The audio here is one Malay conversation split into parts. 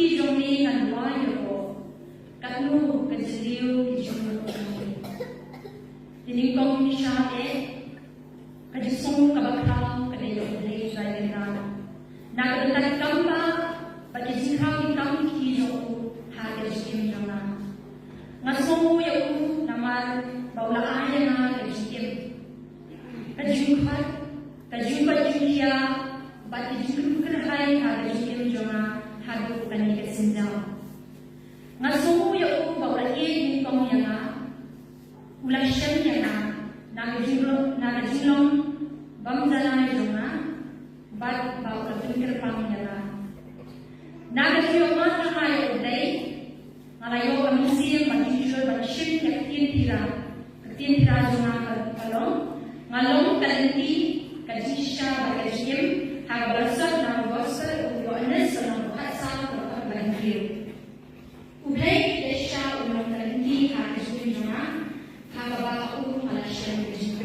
ki jong ni kan wa yo katnu kan seliu ki jong ini kong ni sha e ka jisong ka bakram ka le yo le jai na ka ta kamba ba ki jikha ki kam ki yo ha ka jim jong na ngasomu yo namar baula aya na ka jim ka jikha ka jikha julia ba ki jikha ka hai ha ka jim jong na hadu kani ka sinja ngasomu yo baula e ni kong ya na ulang shen ya na ka jilong bam jana jong na ba baula pinker pang ya na ka jilong ma na hai dai ngalayo kami siang bagi jujur bagi shin ya ketien tira jong na kalong ngalong kalenti kajisha bagi jim ha barasat na barasat yo anes na buhatsa na bagi ublay desha ulong kalenti ha kajim jong na ha baba u alashan kajim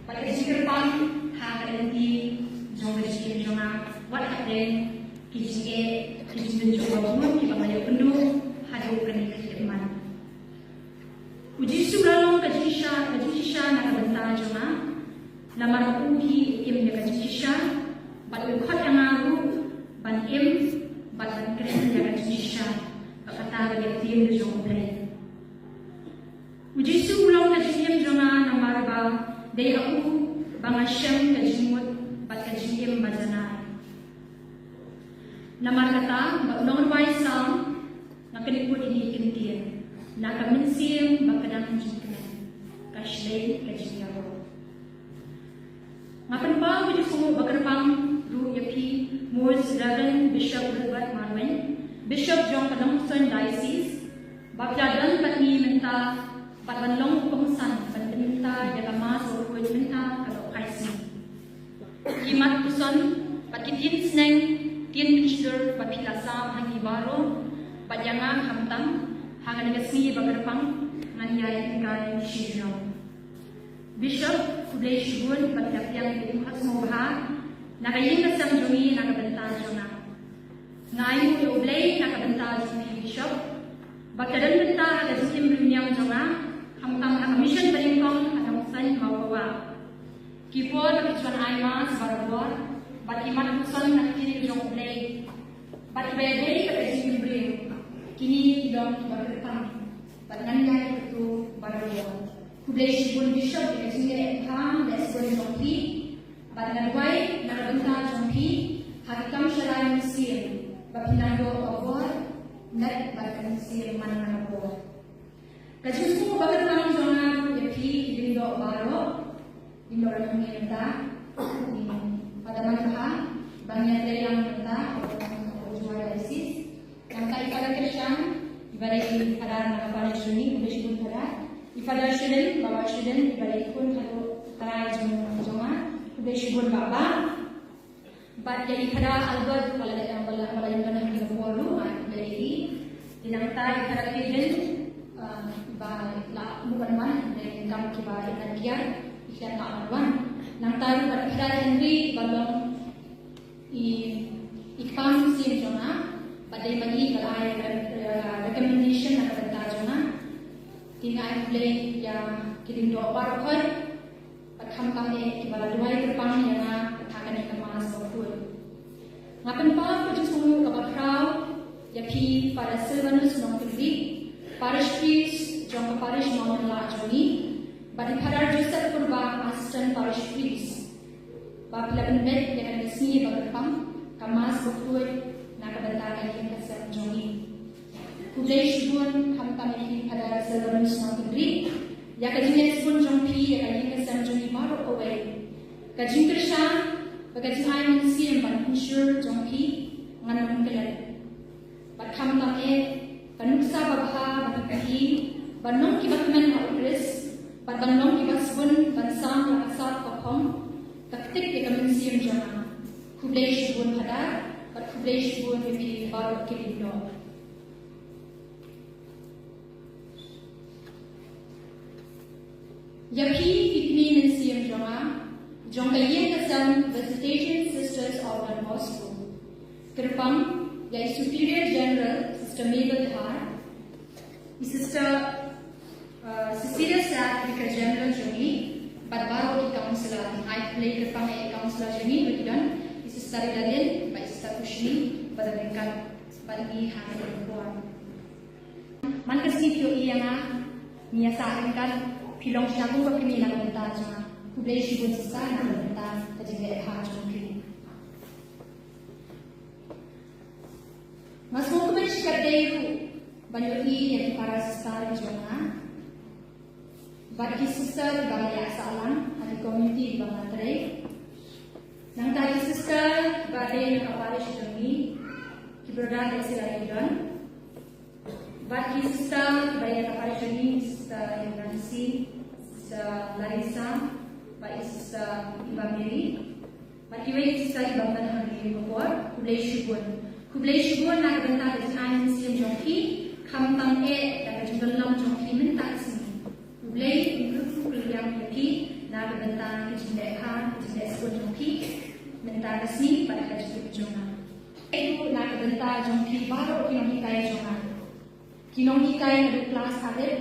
bagi jikir pang ha kalenti jong kajim jong na wat haden kijike kijim jong na ki bamayo pendu hadu kani kajim uji sulalong kajisha na kabenta jong na lamar uhi im ne kajisha bat khot yang aru ban im bat ban kren ya kajisha kata ya tim de jong play uji sulalong kajim jong na namar ba dei aku bangashem kajimut bat kajim bazana namar kata non wai sang ngakeniput ini kentien na kamensim bakadang jikna kashlei kajiyaro ngapan pa wujud sumu bakarpang ru yapi Moores Reverend Bishop Gilbert Marwin Bishop John Panongson Diocese babjadan patni menta patbanlong pengsan penminta jagama soroi minta kalau kaisi kimat puson patitin sneng tin picture papilasa hangi baro pajanga hamtam hanga negasmi bagarpang nganyay ingay shijno Bishop Fudlay Shigun pagdapiang ibuhat sumuha nakayin na samjungi nakabantadyo na ngayon iublay nakabantadyo ni Bishop bagkadan banta agasim rinyang jonga hamtam mission balingkong atangsan mawawa kipod bakitsuan ayma sa barabor batiman kusan nakikinig jong ublay batibede kagasim rin kini dong berkepang batnanya itu baru Fudlay Shigun Bishop di sini ham lesbon jompi batnadwai nakabenta jompi hakam shalai musim bapinando award net batkan musim mana award kajusu bagatang jona yapi dindo baro indora mengenda pada masa banyak dari yang benda juara disis yang kali pada Krishna ibarat pada nakapara juni Bishop pada ipada student bawa student ibarat pun kalau tarai joma Bishop baba bat jadi pada Albert pada yang mana di Kuala jadi dinang tarai pada student ibarat la bukan man dan kamu kibar dan dia ikan tak manuan nang tarai pada Henry balong ikam sim jona badai bagi kalau recommendation nak kata jona tinggal play yang kirim doa barokah pakham kami kibala duai terpang yang akan dikemas berful ngapen pa puji sungguh kabakrau yapi pada Silvanus nongkiri parish priest jong parish momen la joni badi padar Joseph Purba assistant parish priest bapila penbet yang resmi bagarpang kamas berful nakabentakan yang kasar joni Fudlay Shigun hamtam ini pada Silvanus nongkiri ya kajing Shigun jompi ya kajing kasar joni baru away kajing Krisha bagajing ayam siam ban insure jompi nganam kelat bat hamtam banuksa babha bakahi banong kibatmen haudres bat banong kibasbun bansam lakasat kopong taktik ya kajing siam jona Fudlay Shigun pada bat Fudlay Shigun pipi baru kirindo Yapi ikni nasiam jonga jongkayen kasam visitation sisters of Don Bosco Kerpang ya Superior General Sister Mabel Dhar, Sister Cecilia Sack, Vicar General Joni, Barbaro di Councilor, I play the Pang Councilor Joni, Wikidan, Sister Ridalin, by Sister Kushni, pada berikan bagi hari perempuan. Man kasi pio iya nga niya sa akin kan pilong siya kung kami nakabenta siya. Kubay siya sa nakabenta kasi may hajong kini. Mas mo kubay siya kadeyo banyo iya para sa star siya. Bagi sister bangya sa alam at community bangya tray. Nang tadi sister badai nakapari siya ni kiberda dari sila ilan. Bagi sister bagi nakapari siya ni sister Nancy, sister Larissa, bagi sister Iba Mary. Bagi wei sister Iba Manhan ni bawah kublai syugun nak bentang dari anak siam jongki kamtang dan jumlah jongki minta sini. Kublai untuk kuliah lagi nak bentang kecintaan sebuah jongki minta sini pada kajian jongan. Itu nak bentang jongki baru kinong hikaya jongan. Kinong hikaya ada kelas adik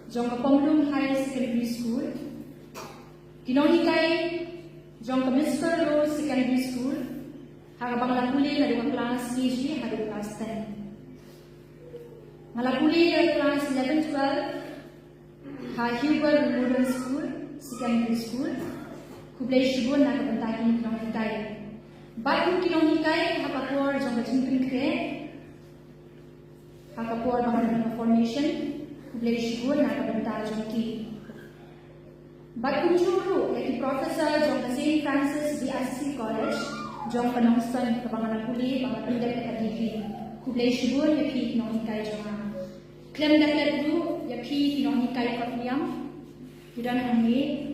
jong Pemulung High Secondary School. Kinong hikaya jong Mr. Rose Secondary School. Harabang malakuli ada kelas KG ada kelas 10. Malakuli ada kelas 11, 12. Hubert Memorial School, Secondary School, Kublai Syugun nak bentang kinong hikaya. Baik kinong hikaya hakapuar jong kacimpen kre, hakapuar bangun formation, Kublai Syugun nak bentang jong ki. Baik juru lagi profesor jong St. Francis BSc College, jong penongson kebangan kuli bangun pendek akademi, Kublai Syugun yaki kinong hikaya jong. Klaim dapat dulu, ya pi kinong hikaya kot niam, kita nak ni,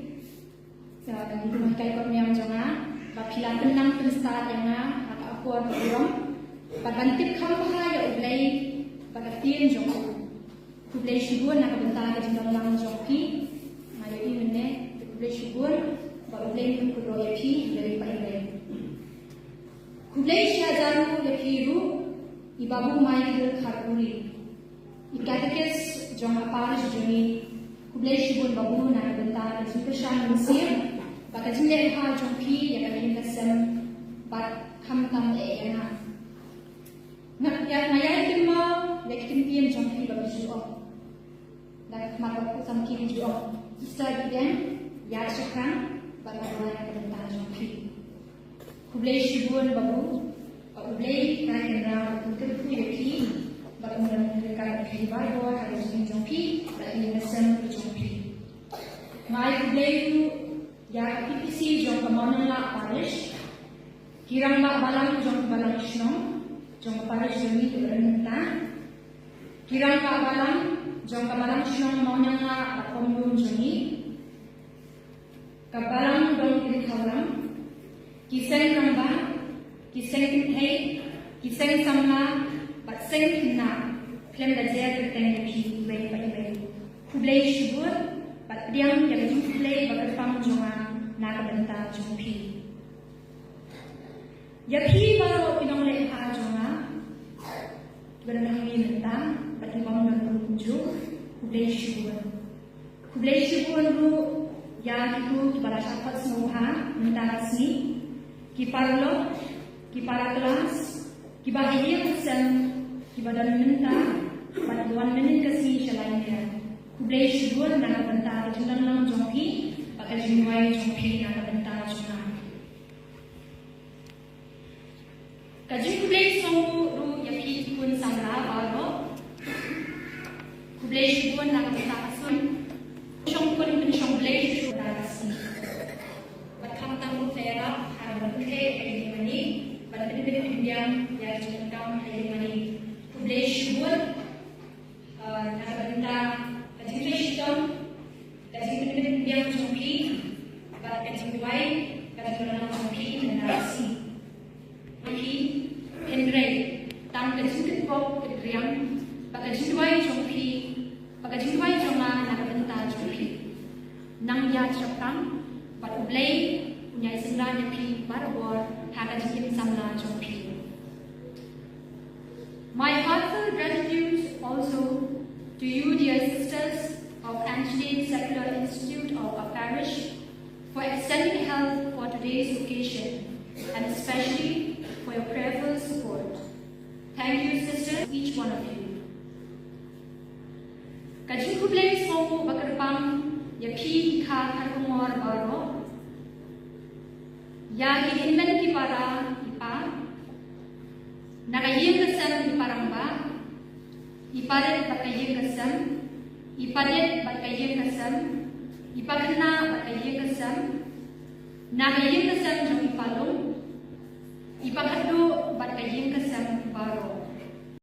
jadi kinong hikaya kot niam jonga, bapila tenang penstat yang na, agak akuan berong, bagantip kau bahaya ublai, bagatin jong, ublai syugun nak bentar ke jendong lang jong pi, ayo ini ne, ublai syugun, bag ublai kudo ya pi dari pailai. Ublai syajaru ya pi ru, ibabu Michael Karburi. Ikatikis jong aparis joni kublai syugun babu nak bentar ke jengkesan Mesir baka jengke ha jong pi yang kami kasem bat kamtam yang nak ngayai kimmo ya kimpian jong pi babu juo dak mataku sam ki juo isa biden ya syakran baka nak bentar jong pi kublai syugun babu kublai kena untuk ya pi bangunan mereka berhibar bahwa harus menjongki dan ini mesem berjongki. Mai kublai ya PPC jong kemonan la parish, kirang la balang jong balang isnong, jong parish joni berenenta, kirang la balang jong balang isnong monan la pemulung joni, kabalang dong kiri kawalang, kiseng rambang, kiseng kintai, kiseng sama. But same na, claim that they are pretending to be very, very, very. Kublai syugun, but diam yang jump kublai bagai pang jongan nak benta jumpi. Ya pi baru pinong leha jongan, berenang ni bentang, but imam dan berkunjung kublai syugun. Kublai syugun lu yang itu kibala syapat semuha mentara sini, kiparlo, kipara kelas. Kibahaya sen, kibadan minta, pada 1 minit kasi siya lain dia. Kublai syugun nak bentar jumlah lang jongpi, pakai jumlah jongpi nak bentar jumlah. Kaji kublai song ru yapi pun samra baru. Kublai syugun nak bentar sun, song pun kublai syugun dah si. Berkam tamu tera, harap berkeh ini. Pada pendidikan Indian yang jangkau dari mana kublai syugun nak bentang kaji Kristen kaji pendidikan Indian jongki pada kaji Dubai kaji orang jongki generasi lagi Henry tang kaji Kristen kedriang pada kaji Dubai jongki pada kaji Dubai jongan nak bentang jongki nang ya cakang pada kublai punya istilah yang pi baru haka jikin samla jongpi. to you, dear sisters of Angeline Secular Institute of our parish, for extending help for today's occasion, and especially for your prayerful support. Thank you, sisters, each one of you. Kajing kublay somo bakarpang yapi ka karpumor baro, ya hinmen ki para ipa, nakayeng kasam iparamba, ipadet bakayeng kasam, ipadet bakayeng kasam, ipagna bakayeng kasam, nakayeng kasam jong ipalong, ipagado bakayeng kasam baro.